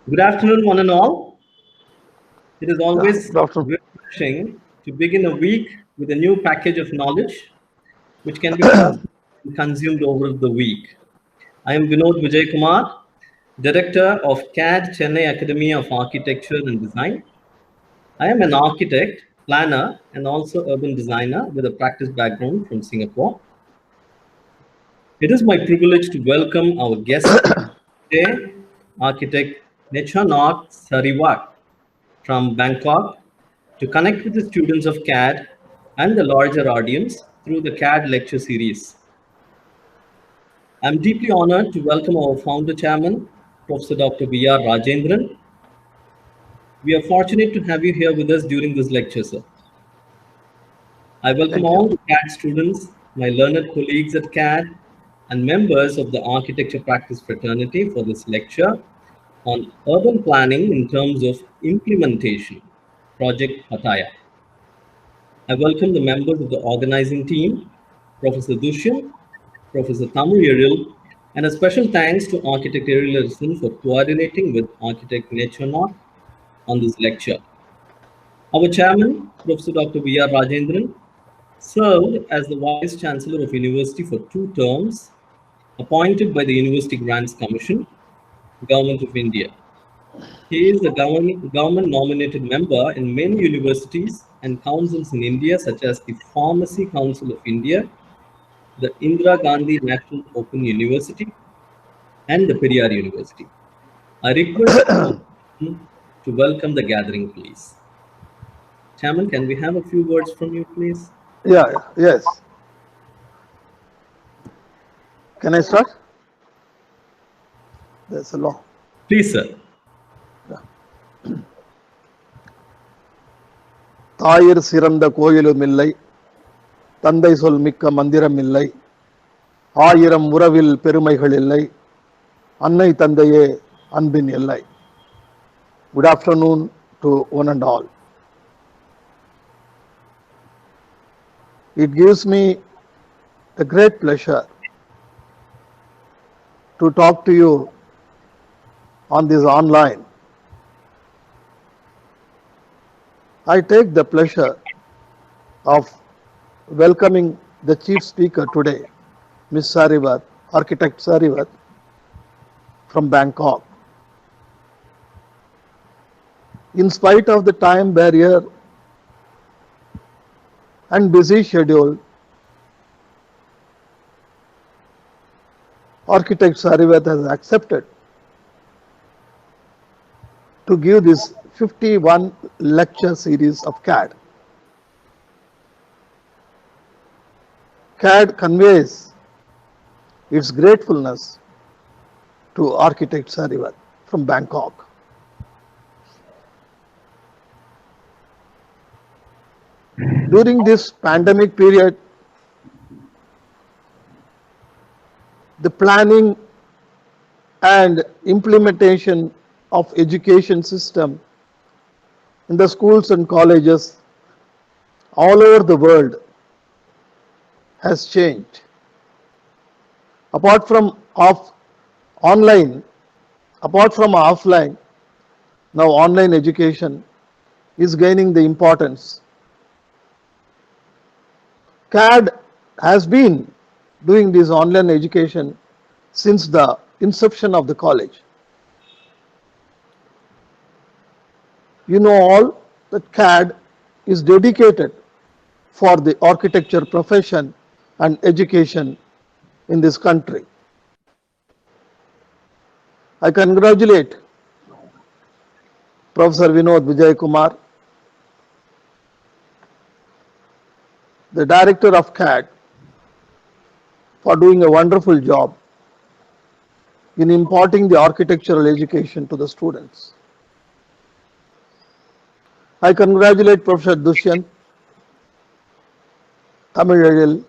Good afternoon, one and all. It is Yeah, always good afternoon. refreshing to begin a week with a new package of knowledge which can be processed and consumed over the week. I am Vinod Vijay Kumar, Director of CAAD Chennai Academy of Architecture and Design. I am an architect, planner, and also urban designer with a practice background from Singapore. It is my privilege to welcome our guest today, architect Netchanok Sariwat from Bangkok to connect with the students of CAD and the larger audience through the CAD lecture series. I'm deeply honored to welcome our founder chairman, Professor Dr. B.R. Rajendran. We are fortunate to have you here with us during this lecture, sir. I welcome Thank you. all the CAD students, my learned colleagues at CAD, and members of the Architecture Practice Fraternity for this lecture on urban planning in terms of implementation, Project Pattaya. I welcome the members of the organizing team, Professor Dushyant, Professor Tamil, and a special thanks to Architect Ariel Edison for coordinating with Architect Netchanok on this lecture. Our chairman, Professor Dr. B.R. Rajendran, served as the Vice Chancellor of University for 2 terms, appointed by the University Grants Commission, Government of India. He is a government nominated member in many universities and councils in India, such as the Pharmacy Council of India, the Indira Gandhi National Open University, and the Periyar University. I request our to welcome the gathering, please. Chairman, can we have a few words from you, please? Yes. Can I start? There's a law. Please, sir. தாயிற் சிறந்த கோயிலும் இல்லை, தந்தை சொல் மிக்க மந்திரம் இல்லை, ஆயிரம் உறவில் பெருமைகள் இல்லை, அன்னை தந்தையே அன்பின் எல்லை. Good afternoon to one and all. It gives me a great pleasure to talk to you on this online. I take the pleasure of welcoming the chief speaker today, Ms. Sariwat, Architect Sariwat from Bangkok. In spite of the time barrier and busy schedule, Architect Sariwat has accepted to give this 51 lecture series of CAD. CAD conveys its gratefulness to Architect Sariwat from Bangkok. During this pandemic period, the planning and implementation of education system in the schools and colleges all over the world has changed. Apart from online, apart from offline, now online education is gaining the importance. CAD has been doing this online education since the inception of the college. You know all that CAD is dedicated for the architecture profession and education in this country. I congratulate Professor Vinod Vijay Kumar, the director of CAD, for doing a wonderful job in imparting the architectural education to the students. I congratulate Professor Dushyant, Tamil,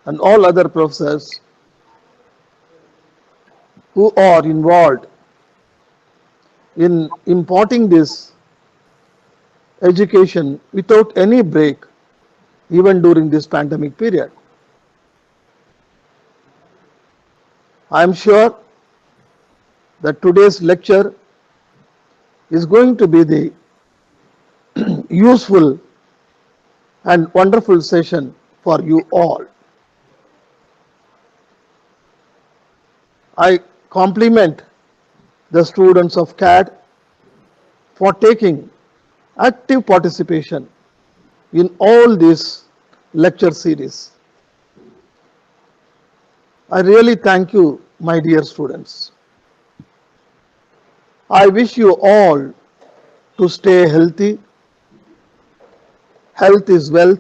and all other professors who are involved in imparting this education without any break, even during this pandemic period. I am sure that today's lecture is going to be the useful and wonderful session for you all. I compliment the students of CAD for taking active participation in all these lecture series. I really thank you, my dear students. I wish you all to stay healthy. Health is wealth.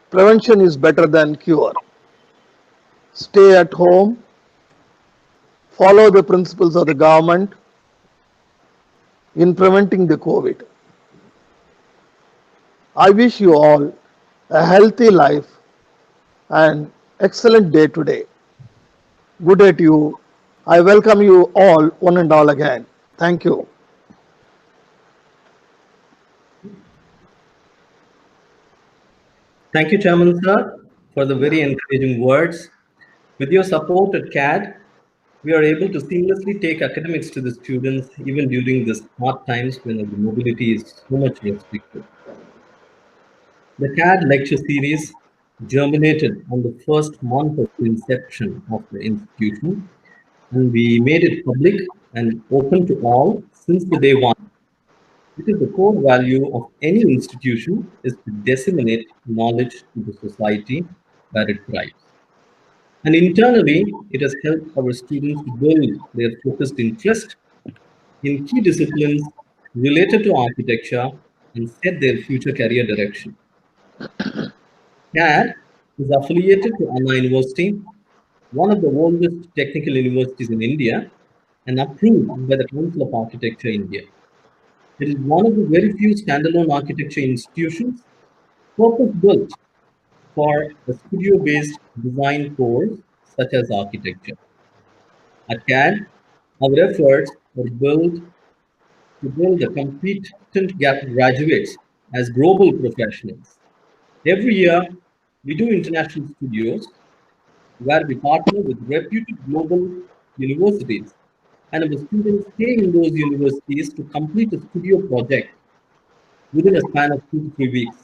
Prevention is better than cure. Stay at home. Follow the principles of the government in preventing the COVID. I wish you all a healthy life and excellent day today. Good day to you. I welcome you all, one and all again. Thank you. Thank you, Chairman Sir, for the very encouraging words. With your support at CAD, we are able to seamlessly take academics to the students even during these hard times when the mobility is so much restricted. The CAD lecture series germinated on the first month of inception of the institution, and we made it public and open to all since the day one. Because the core value of any institution is to disseminate knowledge to the society where it thrives. And internally, it has helped our students to build their focused interest in key disciplines related to architecture and set their future career direction. CAD is affiliated to Anna University, one of the oldest technical universities in India, and approved by the Council of Architecture India. It is one of the very few standalone architecture institutions purpose-built for a studio-based design course such as architecture. At CAD, our efforts are to build a competent graduates as global professionals. Every year, we do international studios where we partner with reputed global universities, and our students stay in those universities to complete a studio project within a span of 2 to 3 weeks.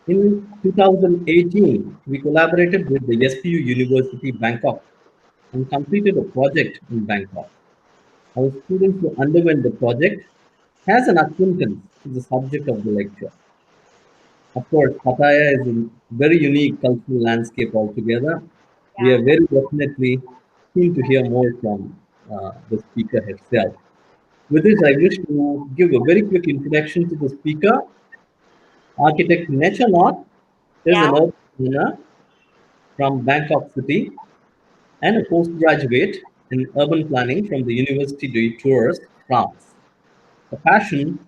In 2018, we collaborated with the SPU University Bangkok and completed a project in Bangkok. Our students who underwent the project has an acquaintance to the subject of the lecture. Of course, Pattaya is a very unique cultural landscape altogether. We Yeah. are very definitely keen to hear more from the speaker herself. With this, I wish to give a very quick introduction to the speaker. Architect Netchanok is Yeah. an urban planner from Bangkok City and a postgraduate in urban planning from the Université de Tours, France. The passion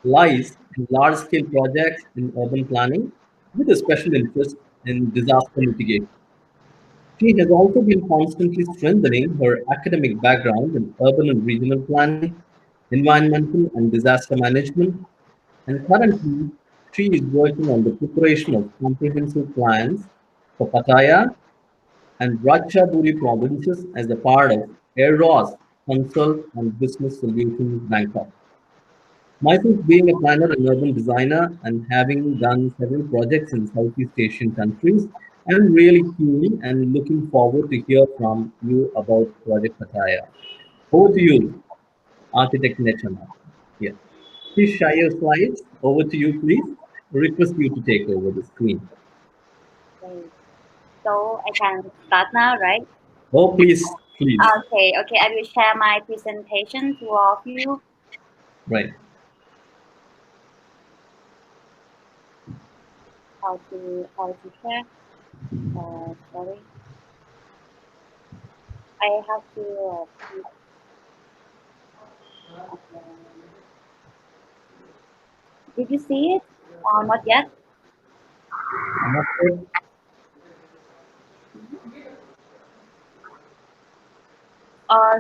lies in large-scale projects in urban planning with a special interest in disaster mitigation. She has also been constantly strengthening her academic background in urban and regional planning, environmental and disaster management, and currently she is working on the preparation of comprehensive plans for Pattaya and Ratchaburi provinces as a part of AIROS Consult and Business Solutions Bangkok. Myself being a planner and urban designer and having done several projects in Southeast Asian countries, I'm really keen and looking forward to hear from you about Project Pattaya. Over to you, Architect Nechana. Yeah. Please share your slides. Over to you, please. Request you to take over the screen. Okay. So I can start now, right? Oh, please, please. Okay. Okay. I will share my presentation to all of you. Right. How to share? Sorry. I have to. Okay. Did you see it? Or not yet? I'm not sure.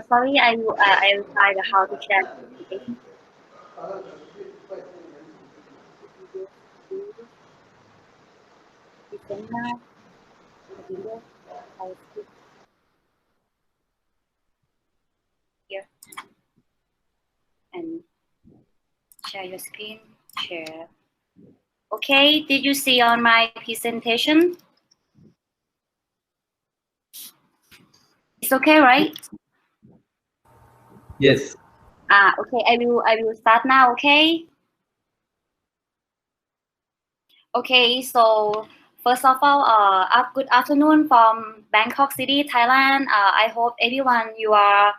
Sorry. I will try the how to share presentation. Present now. The video. I will skip. Share your screen. Share. Okay, did you see on my presentation? It's okay, right? Yes. Okay, I will start now, okay? Okay, so first of all, good afternoon from Bangkok City, Thailand. I hope everyone you are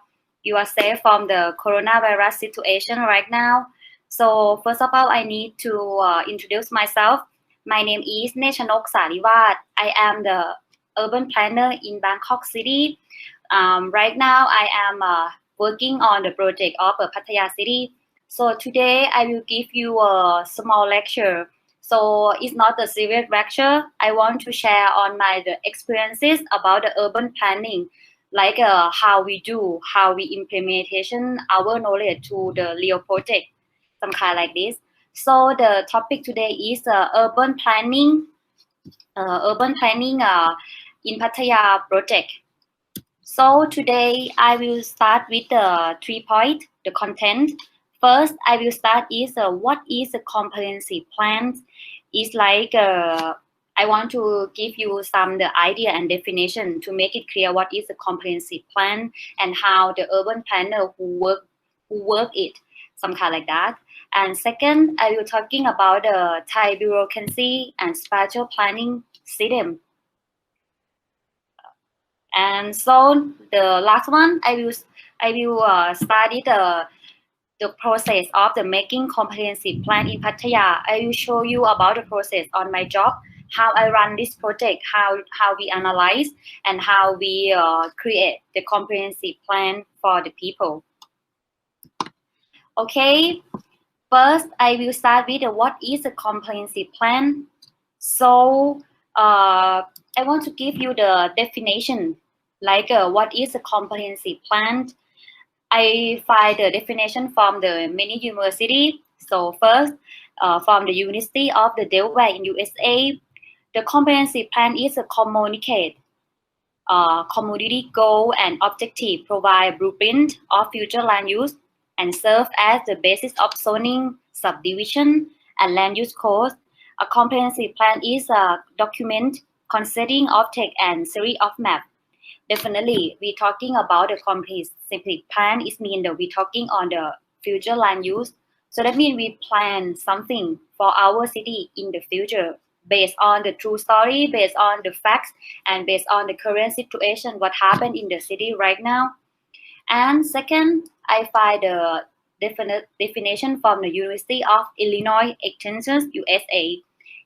safe from the coronavirus situation right now. So first of all, I need to introduce myself. My name is Netchanok Sariwat. I am the urban planner in Bangkok City. Right now, I am working on the project of Pattaya City. So today, I will give you a small lecture. So it's not a serious lecture. I want to share on my the experiences about the urban planning, like how we do, how we implementation our knowledge to the real project, some kind like this. So the topic today is urban planning in Pattaya project. So today I will start with the 3 points, the content. First, I will start is what is a comprehensive plan? It's like I want to give you some the idea and definition to make it clear what is a comprehensive plan and how the urban planner who work it, some kind like that. And second, I will talking about the Thai bureaucracy and spatial planning system. And so the last one, I will study the process of the making comprehensive plan in Pattaya. I will show you about the process on my job, how I run this project, how we analyze, and how we create the comprehensive plan for the people. Okay, first I will start with what is a comprehensive plan. So I want to give you the definition, like what is a comprehensive plan. I find the definition from the many university. So first, from the University of the Delaware in USA, the comprehensive plan is a communicate community goal and objective, provide blueprint of future land use, and serve as the basis of zoning, subdivision, and land use codes. A comprehensive plan is a document consisting of text and series of maps. Definitely, we talking about the comprehensive plan. It means that we talking on the future land use. So that means we plan something for our city in the future based on the true story, based on the facts, and based on the current situation, what happened in the city right now. And second, I find the definition from the University of Illinois Extension, USA.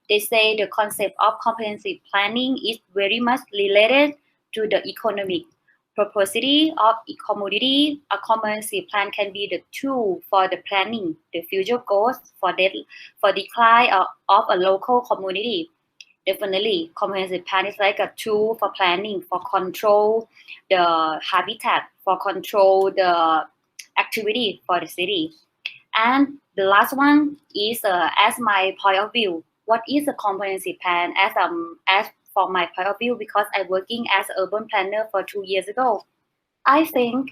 They say the concept of comprehensive planning is very much related to the economic prosperity of a commodity. A comprehensive plan can be the tool for the planning the future goals for decline of a local community. Definitely, comprehensive plan is like a tool for planning, for control the habitat, for control the activity for the city. And the last one is as my point of view, what is a comprehensive plan as for my point of view, because I'm working as an urban planner for 2 years ago. I think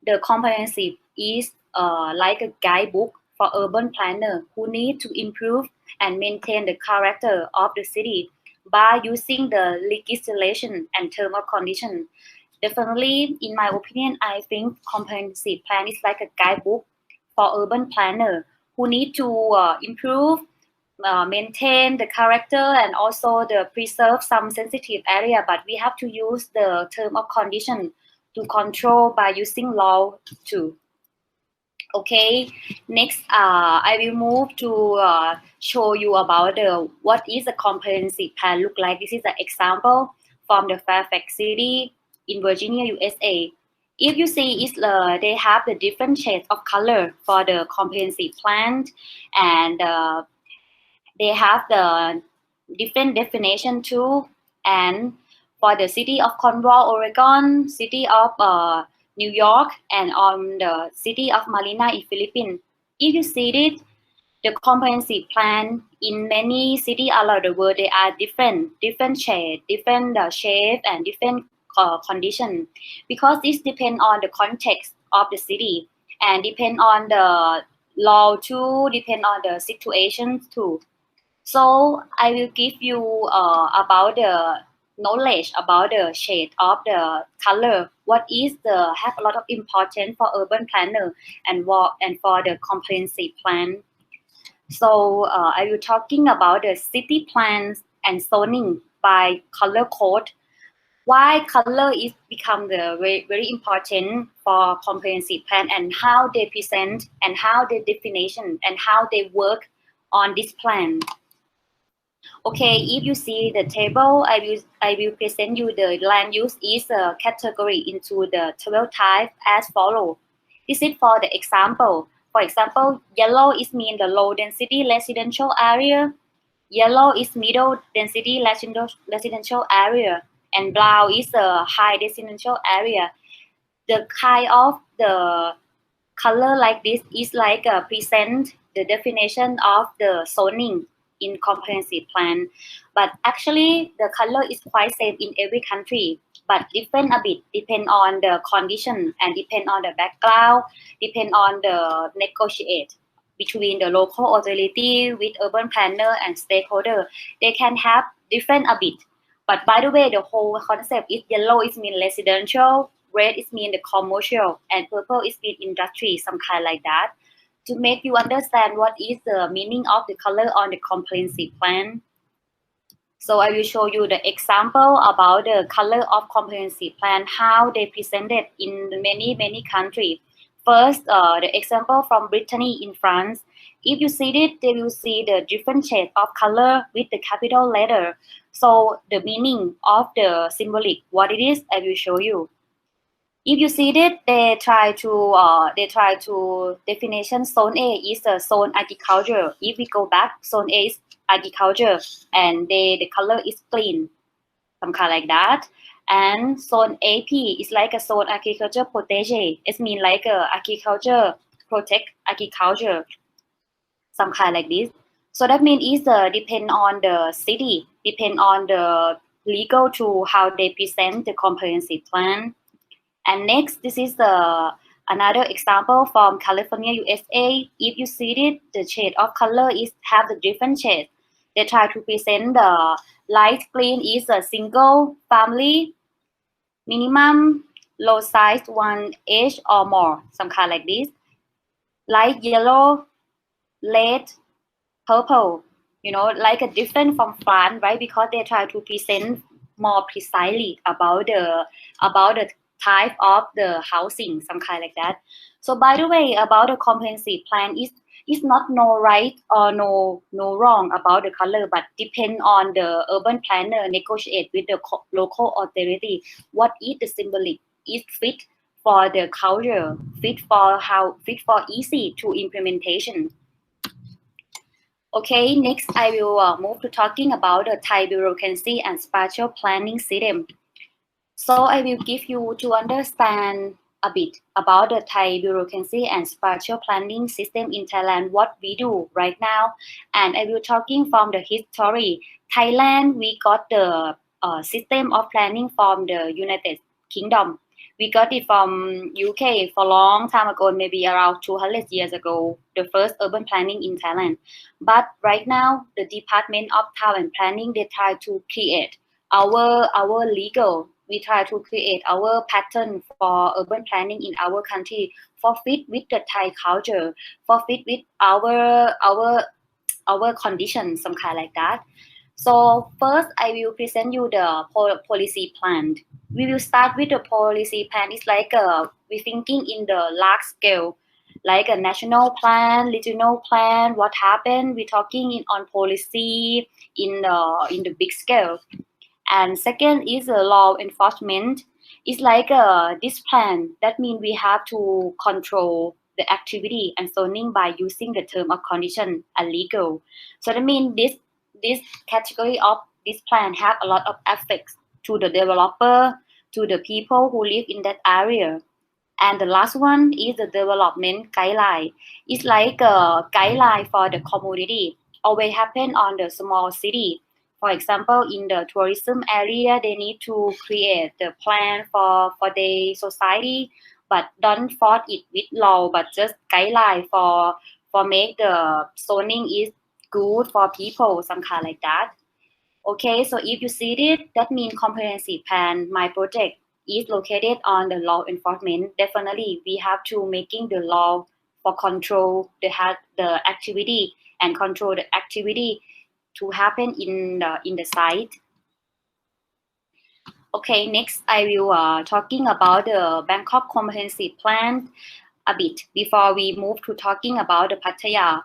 the comprehensive is like a guidebook for urban planner who need to improve and maintain the character of the city by using the legislation and term of condition. Definitely, in my opinion, I think comprehensive plan is like a guidebook for urban planner who need to improve, maintain the character, and also the preserve some sensitive area. But we have to use the term of condition to control by using law too. Okay, next I will move to show you about what is a comprehensive plan look like. This is an example from the Fairfax City in Virginia, USA. If you see, they have the different shades of color for the comprehensive plan, and they have the different definition too. And for the city of Cornwall, Oregon, city of New York, and on the city of Manila in Philippines, if you see it, the comprehensive plan in many cities around the world, they are different shade, different shape, and different condition, because this depend on the context of the city and depend on the law too, depend on the situation too. So I will give you about the knowledge about the shade of the color. What is the have a lot of importance for urban planner and for the comprehensive plan. So I will talking about the city plans and zoning by color code. Why color is become the very important for comprehensive plan and how they present and how they definition and how they work on this plan. Okay, if you see the table, I will present you the land use is a category into the 12 types as follow. This is for the example. For example, yellow is mean the low density residential area. Yellow is middle density residential area, and brown is a high residential area. The kind of the color like this is like present the definition of the zoning in comprehensive plan, but actually the color is quite same in every country, but different a bit, depend on the condition and depend on the background, depend on the negotiate between the local authority with urban planner and stakeholder. They can have different a bit, but by the way, the whole concept is yellow is mean residential, red is mean the commercial, and purple is mean industry, some kind like that. To make you understand what is the meaning of the color on the comprehensive plan. So I will show you the example about the color of comprehensive plan, how they presented in many countries. First, the example from Brittany in France. If you see it, they will see the different shade of color with the capital letter. So the meaning of the symbolic, what it is, I will show you. If you see it, they try to definition zone A is a zone agriculture. If we go back, zone A is agriculture, and the color is green, some kind like that. And zone AP is like a zone agriculture protege. It means like a agriculture protect agriculture, some kind like this. So that means is depend on the city, depend on the legal to how they present the comprehensive plan. And next, this is another example from California, USA. If you see it, the shade of color is have the different shades. They try to present the light green is a single family, minimum low size 1 or more, some kind like this. Light yellow, red, purple, like a different from France, right? Because they try to present more precisely about the type of the housing, some kind like that. So by the way, about the comprehensive plan is not no right or no wrong about the color, but depend on the urban planner negotiate with the local authority. What is the symbolic? Is fit for the culture, fit for easy to implementation. Okay, next I will move to talking about the Thai bureaucracy and spatial planning system. So I will give you to understand a bit about the Thai bureaucracy and spatial planning system in Thailand, what we do right now. And I will talking from the history. Thailand, we got the system of planning from the United Kingdom. We got it from UK for a long time ago, maybe around 200 years ago, the first urban planning in Thailand. But right now, the Department of Town and Planning, they try to create our legal. We try to create our pattern for urban planning in our country for fit with the Thai culture, for fit with our conditions, some kind like that. So first, I will present you the policy plan. We will start with the policy plan. It's like we thinking in the large scale, like a national plan, regional plan. What happened? We talking on policy in the big scale. And second is law enforcement. It's like this plan. That means we have to control the activity and zoning by using the term or condition and legal. So that means this category of this plan have a lot of effects to the developer, to the people who live in that area. And the last one is the development guideline. It's like a guideline for the community. Always happen on the small city. For example, in the tourism area, they need to create the plan for the society, but don't force it with law, but just guideline for make the zoning is good for people, some kind like that. Okay, so if you see it, that means comprehensive plan, my project is located on the law enforcement. Definitely, we have to making the law for control the activity and control the activity to happen in the site. Okay, next I will talking about the Bangkok comprehensive plan a bit before we move to talking about the Pattaya.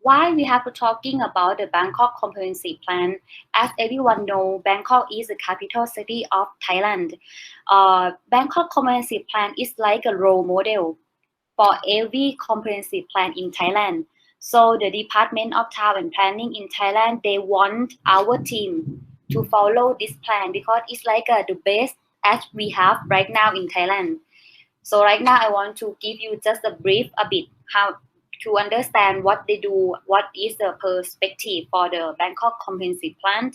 Why we have to talking about the Bangkok comprehensive plan? As everyone know, Bangkok is the capital city of Thailand. Bangkok comprehensive plan is like a role model for every comprehensive plan in Thailand. So the Department of Town and Planning in Thailand, they want our team to follow this plan because it's like the best as we have right now in Thailand. So right now I want to give you just a brief a bit how to understand what they do, what is the perspective for the Bangkok comprehensive plan.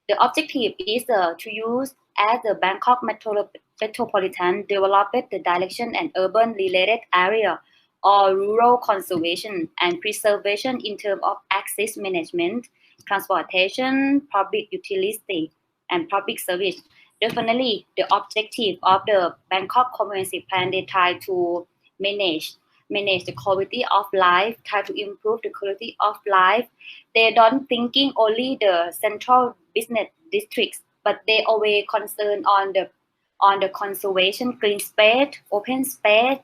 The objective is to use as the Bangkok metropolitan develop the direction and urban related area or rural conservation and preservation in terms of access management, transportation, public utility, and public service. Definitely, the objective of the Bangkok comprehensive plan, they try to manage the quality of life, try to improve the quality of life. They don't thinking only the central business districts, but they always concern on the conservation, green space, open space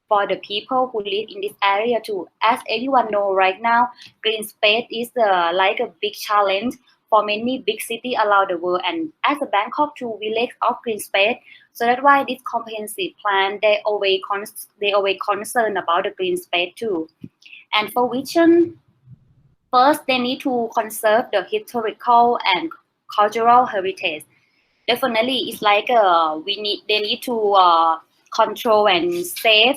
for the people who live in this area too. As everyone know right now, green space is like a big challenge for many big cities around the world, and as a Bangkok too, we lack of green space. So that's why this comprehensive plan they always concern about the green space too. And for vision, first they need to conserve the historical and cultural heritage. Definitely, it's like they need to control and save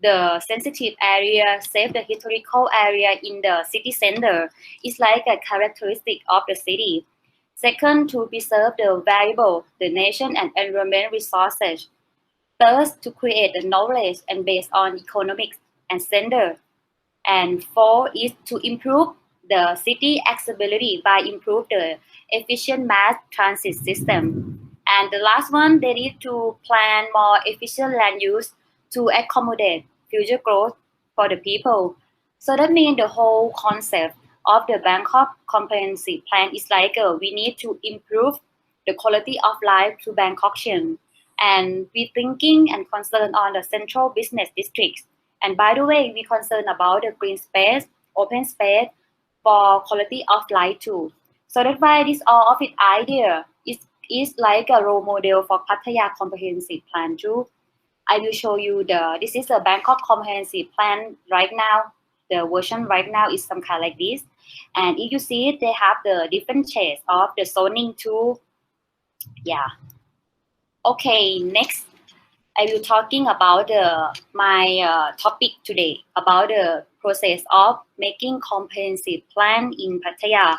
the sensitive area, save the historical area in the city center. It's like a characteristic of the city. Second, to preserve the valuable, the nation and environment resources. Third, to create the knowledge and based on economics and center. And four is to improve the city accessibility by improve the efficient mass transit system. And the last one, they need to plan more efficient land use to accommodate future growth for the people. So that means the whole concept of the Bangkok comprehensive plan is like we need to improve the quality of life to Bangkokian. And we thinking and concerned on the central business districts. And by the way, we concern about the green space, open space for quality of life too. So that's why this all of it idea is like a role model for Pattaya comprehensive plan too. I will show you this is a Bangkok comprehensive plan right now. The version right now is some kind like this. And if you see it, they have the different shades of the zoning too. Yeah. Okay, next I will talking about my topic today about the process of making comprehensive plan in Pattaya.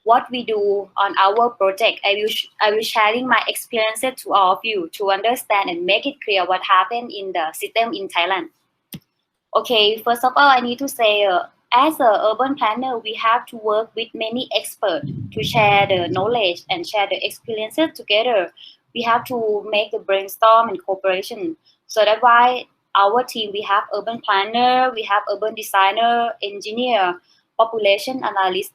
What we do on our project, I will sharing my experiences to all of you to understand and make it clear what happened in the system in Thailand. Okay, first of all, I need to say, as an urban planner, we have to work with many experts to share the knowledge and share the experiences together. We have to make the brainstorm and cooperation. So that's why our team, we have urban planner, we have urban designer, engineer, population analyst,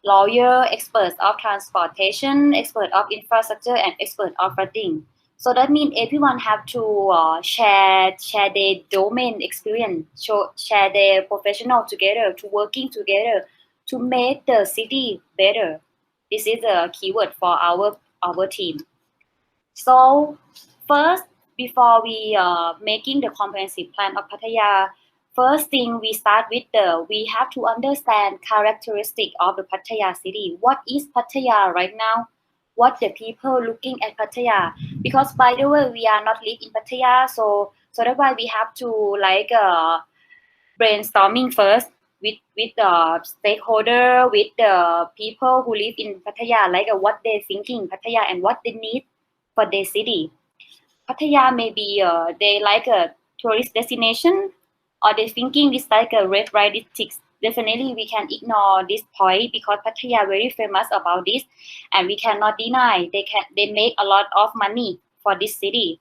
lawyer, experts of transportation, expert of infrastructure, and expert of flooding. So that means everyone have to share their domain experience, share their professional together, to working together to make the city better. This is a keyword for our team. So first, before we making the comprehensive plan of Pattaya, first thing we start with we have to understand characteristic of the Pattaya city. What is Pattaya right now? What the people looking at Pattaya? Because by the way, we are not live in Pattaya, so that's why we have to like brainstorming first with the stakeholder, with the people who live in Pattaya, like what they thinking Pattaya and what they need for their city. Pattaya maybe they like a tourist destination, or they thinking it's like a red light district. Definitely we can ignore this point because Pattaya very famous about this, and we cannot deny they make a lot of money for this city.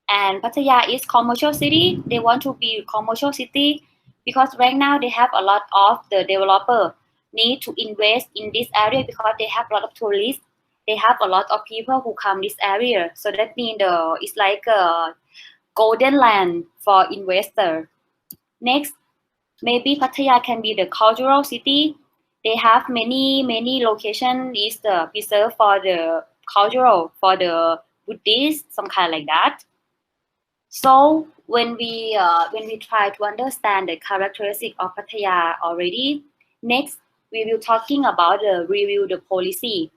And Pattaya is commercial city. They want to be commercial city because right now they have a lot of the developer need to invest in this area because they have a lot of tourists. They have a lot of people who come this area. So that means it's like a golden land for investor. Next, maybe Pattaya can be the cultural city. They have many location is the preserved for the cultural for the Buddhist, some kind like that. So when we try to understand the characteristic of Pattaya already, next we will talking about the review the policy.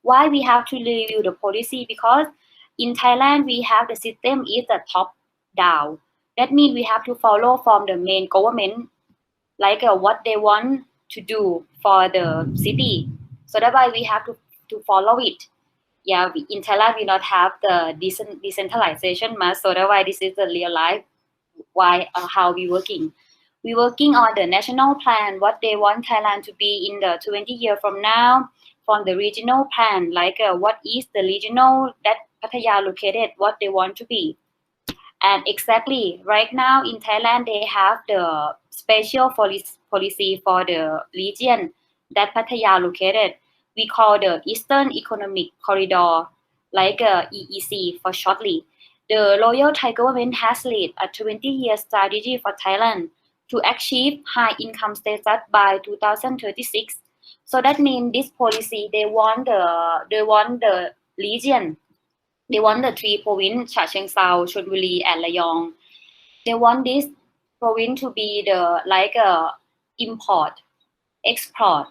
Why we have to review the policy? Because in Thailand we have the system is the top down. That means we have to follow from the main government, like what they want to do for the city. So that's why we have to follow it. Yeah, in Thailand we not have the decentralization much, so that's why this is the real life. Why how we working? We working on the national plan, what they want Thailand to be in the 20 years from now. From the regional plan, like what is the regional that Pattaya located, what they want to be. And exactly right now in Thailand, they have the special policy for the region that Pattaya located. We call the Eastern Economic Corridor, like EEC for shortly. The Royal Thai government has led a 20-year strategy for Thailand to achieve high income status by 2036. So that means this policy, they want the region, they want the three provinces, Cha Chiang Sao, Chonburi, and Rayong. They want this province to be the like a import, export,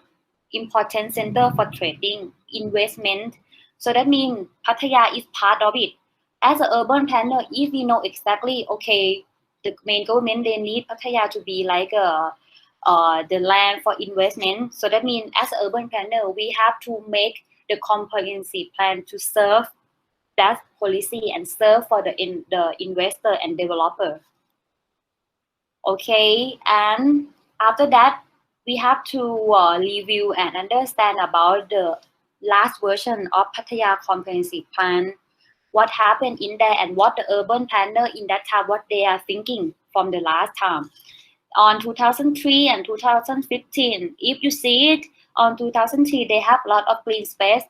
important center for trading, investment. So that means Pattaya is part of it. As an urban planner, if we know exactly, okay, the main government they need Pattaya to be like the land for investment. So that means as an urban planner, we have to make the comprehensive plan to serve that policy and serve for the investor and developer. Okay, and after that, we have to review and understand about the last version of Pattaya Comprehensive Plan, what happened in there and what the urban planner in that time, what they are thinking from the last time. On 2003 and 2015, if you see it, on 2003, they have a lot of green space,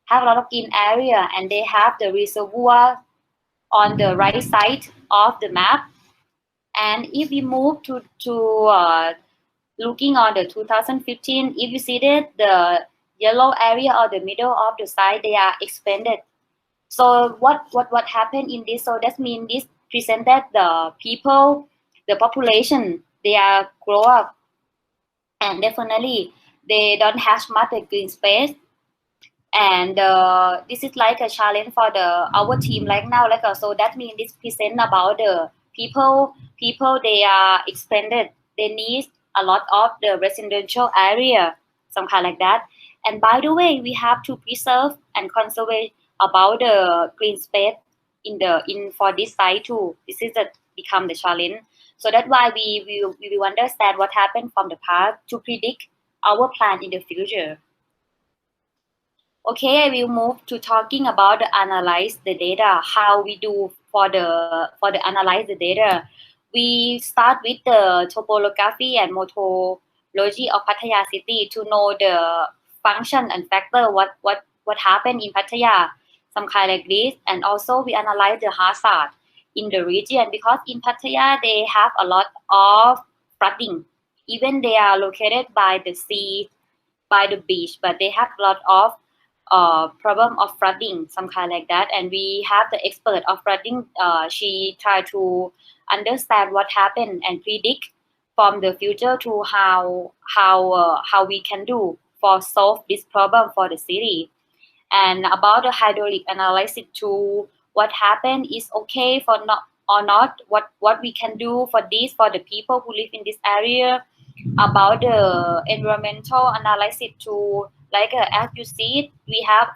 have a lot of green area, and they have the reservoir on the right side of the map. And if we move to looking on the 2015, if you see that the yellow area or the middle of the side, they are expanded. So what happened in this? So that means this presented the people, the population, they are grow up, and definitely they don't have much green space. And this is like a challenge for the our team like now, like so that means this present about the people they are expanded, they need a lot of the residential area, some kind like that. And by the way, we have to preserve and conserve about the green space in for this site too. This is a become the challenge. So that's why we will understand what happened from the past to predict our plan in the future. Okay, I will move to talking about the analyze the data, how we do for the analyze the data. We start with the topography and morphology of Pattaya city to know the function and factor what happened in Pattaya, some kind like this. And also we analyze the hazard in the region because in Pattaya they have a lot of flooding. Even they are located by the sea, by the beach, but they have a lot of problem of flooding, some kind like that. And we have the expert of flooding. She tried to understand what happened and predict from the future to how we can do for solve this problem for the city. And about the hydraulic analysis to what happened is okay for not or not, what we can do for this for the people who live in this area. About the environmental analysis to like as you see, we have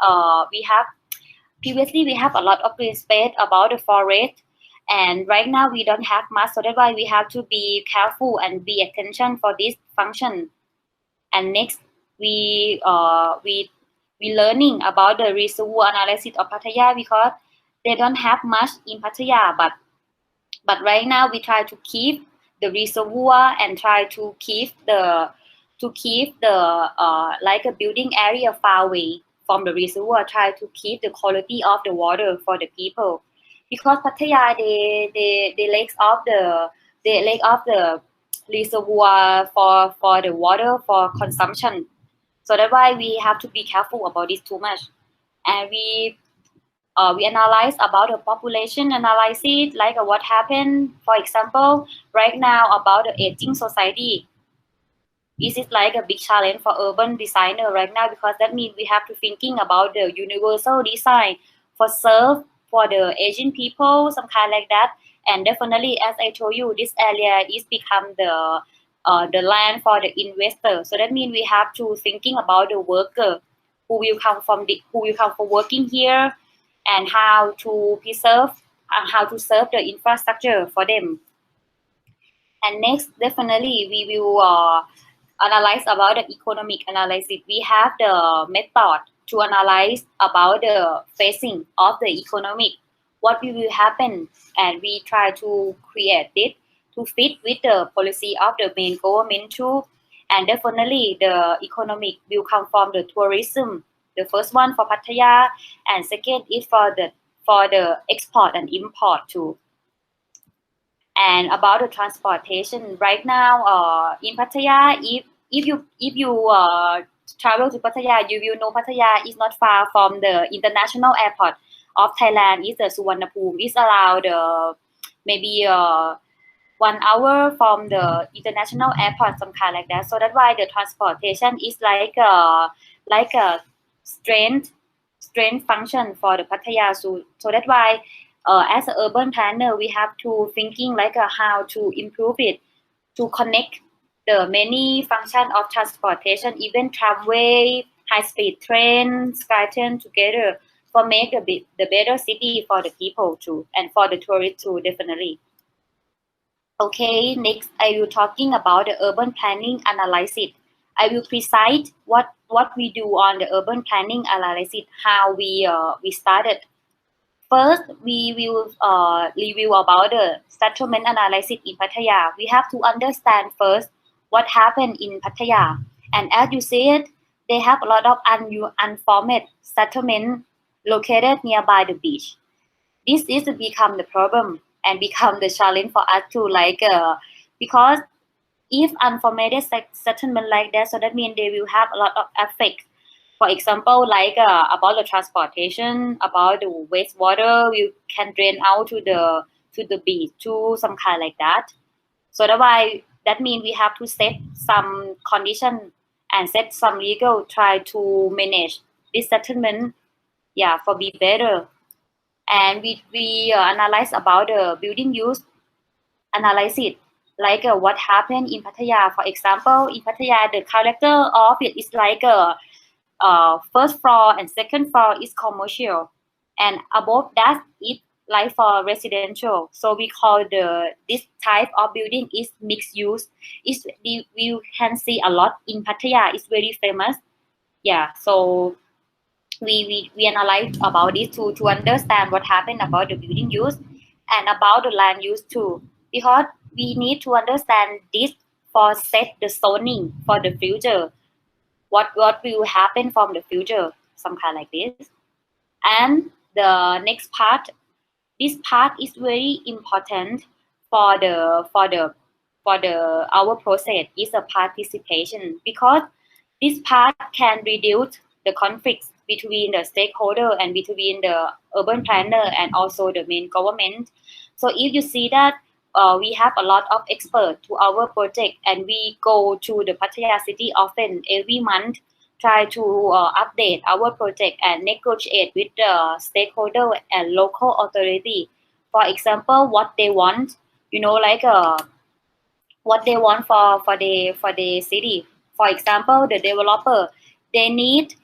previously we have a lot of green space about the forest, And right now we don't have much, so that's why we have to be careful and be attention for this function. And next we learning about the reservoir analysis of Pattaya, because they don't have much in Pattaya, but right now we try to keep the reservoir and try to keep the like a building area far away from the reservoir, try to keep the quality of the water for the people, because Pattaya they lack of the reservoir for the water for consumption. So that's why we have to be careful about this too much. And we analyze about the population analysis, like what happened, for example, right now about the aging society. This is like a big challenge for urban designer right now, because that means we have to thinking about the universal design for serve for the Asian people, some kind like that. And definitely, as I told you, this area is become the land for the investor. So that means we have to thinking about the worker who will come for working here, and how to preserve and how to serve the infrastructure for them. And next, definitely, we will analyze about the economic analysis. We have the method to analyze about the phasing of the economic, what will happen, and we try to create it to fit with the policy of the main government too. And definitely, the economic will come from the tourism. The first one for Pattaya, and second is for the export and import too. And about the transportation, right now in Pattaya, if you travel to Pattaya, you will know Pattaya is not far from the international airport of Thailand. Is the Suvarnabhumi. It's around maybe 1 hour from the international airport, some kind like that. So that's why the transportation is like a strength function for the Pattaya. So that's why as an urban planner, we have to thinking like how to improve it, to connect the many function of transportation, even tramway, high speed train, sky train together, for make the better city for the people too, and for the tourists too, definitely. Okay, next I will talking about the urban planning analysis. I will precise what we do on the urban planning analysis, how we started. First, we will review about the settlement analysis in Pattaya. We have to understand first what happened in Pattaya. And as you said, they have a lot of unformed settlement located nearby the beach. This is to become the problem and become the challenge for us to because if unformed settlement like that, so that means they will have a lot of effect. For example, about the transportation, about the wastewater, we can drain out to the beach, to some kind like that. So that means we have to set some condition and set some legal try to manage this settlement, yeah, for be better. And we analyze about the building use analysis, what happened in Pattaya. For example, in Pattaya, the character of it is first floor and second floor is commercial, and above that it like for residential. So we call this type of building is mixed use. We can see a lot in Pattaya. It's very famous. Yeah, so we analyze about this to understand what happened about the building use and about the land use too, because we need to understand this for set the zoning for the future, what will happen from the future, some kind like this. And the next part, this part is very important for our process is a participation, because this part can reduce the conflicts between the stakeholder and between the urban planner and also the main government. So if you see that we have a lot of experts to our project, and we go to the Pattaya city often every month, try to update our project and negotiate with the stakeholder and local authority. For example, what they want, what they want for the city. For example, the developer, they need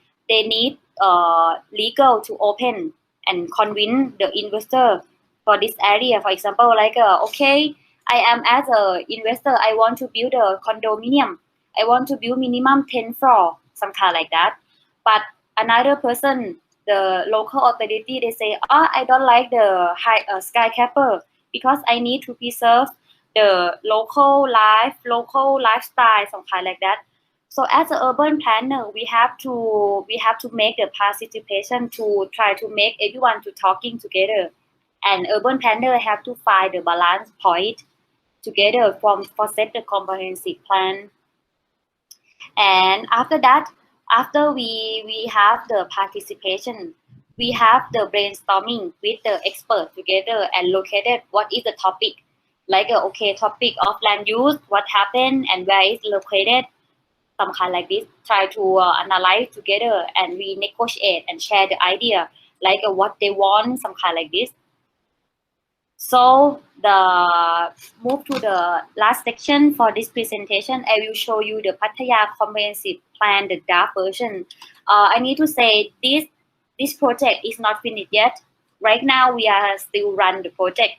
legal to open and convince the investor for this area. For example, like okay, I am as a investor, I want to build a condominium. I want to build minimum 10 floor, some kind like that. But another person, the local authority, they say, oh, I don't like the high skyscraper because I need to preserve the local lifestyle, some kind like that. So as an urban planner, we have to make the participation to try to make everyone to talking together, and urban planner have to find the balance point together for set the comprehensive plan. And after that, after we have the participation, we have the brainstorming with the expert together and located what is the topic, like okay, topic of land use, what happened and where it's located, some kind like this. Try to analyze together and we negotiate and share the idea, like what they want, some kind like this. So the move to the last section for this presentation. I will show you the Pattaya comprehensive plan, the draft version. I need to say this project is not finished yet. Right now we are still run the project.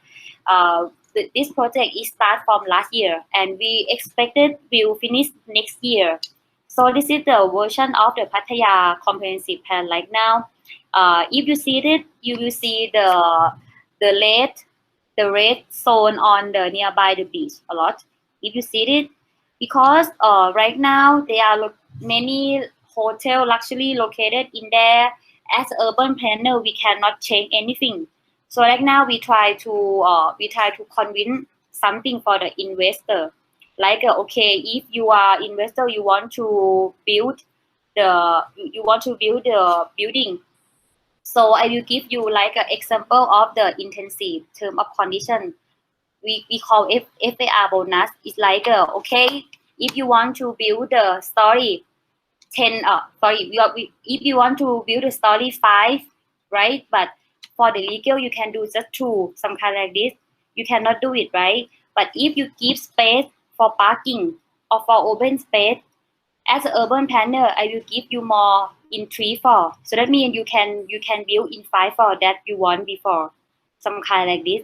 This project is start from last year and we expected will finish next year. So this is the version of the Pattaya comprehensive plan like now. If you see it, you will see the red the red zone on the nearby the beach a lot. If you see it, because right now there are many hotel luxury located in there. As urban planner, we cannot change anything. So right now we try to convince something for the investor. Like okay, if you are investor, you want to build the building. So I will give you like an example of the intensive term of condition. We call FAR bonus. It's like okay, if you want to build the story 10 sorry if you want to build a story 5, right? But for the legal you can do just 2, some kind like this. You cannot do it, right? But if you give space for parking or for open space, as an urban planner, I will give you more in 3, 4. So that means you can build in 5 floor that you want before, some kind like this.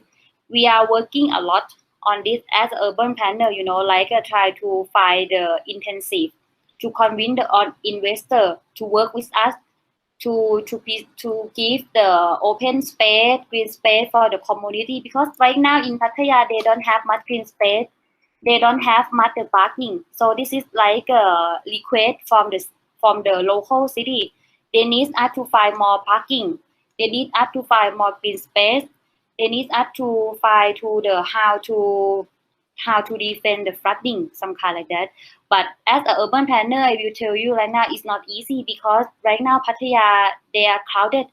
We are working a lot on this as an urban planner, like try to find the intensive to convince the investor to work with us to give the open space, green space for the community, because right now in Pattaya they don't have much green space, they don't have much parking. So this is like a request from the local city. They need us to find more parking. They need us to find more green space. They need us to find to the how to defend the flooding, some kind like that. But as an urban planner, I will tell you right now it's not easy, because right now Pattaya they are crowded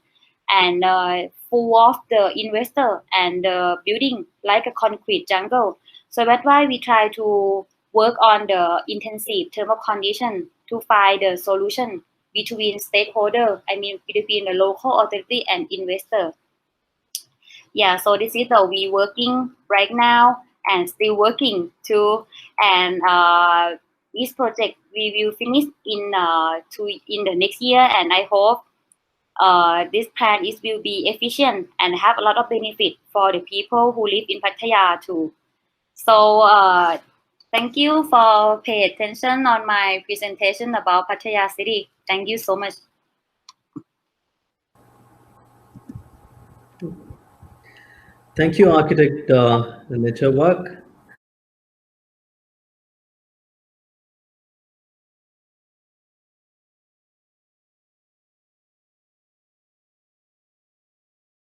and full of the investor and building like a concrete jungle. So that's why we try to work on the intensive term of condition to find the solution between stakeholder. I mean between the local authority and investor. Yeah, so this is how we working right now and still working too. And this project we will finish in the next year, and I hope this plan is will be efficient and have a lot of benefit for the people who live in Pattaya too. So thank you for pay attention on my presentation about Pattaya city. Thank you so much. Thank you, Architect Netchanok.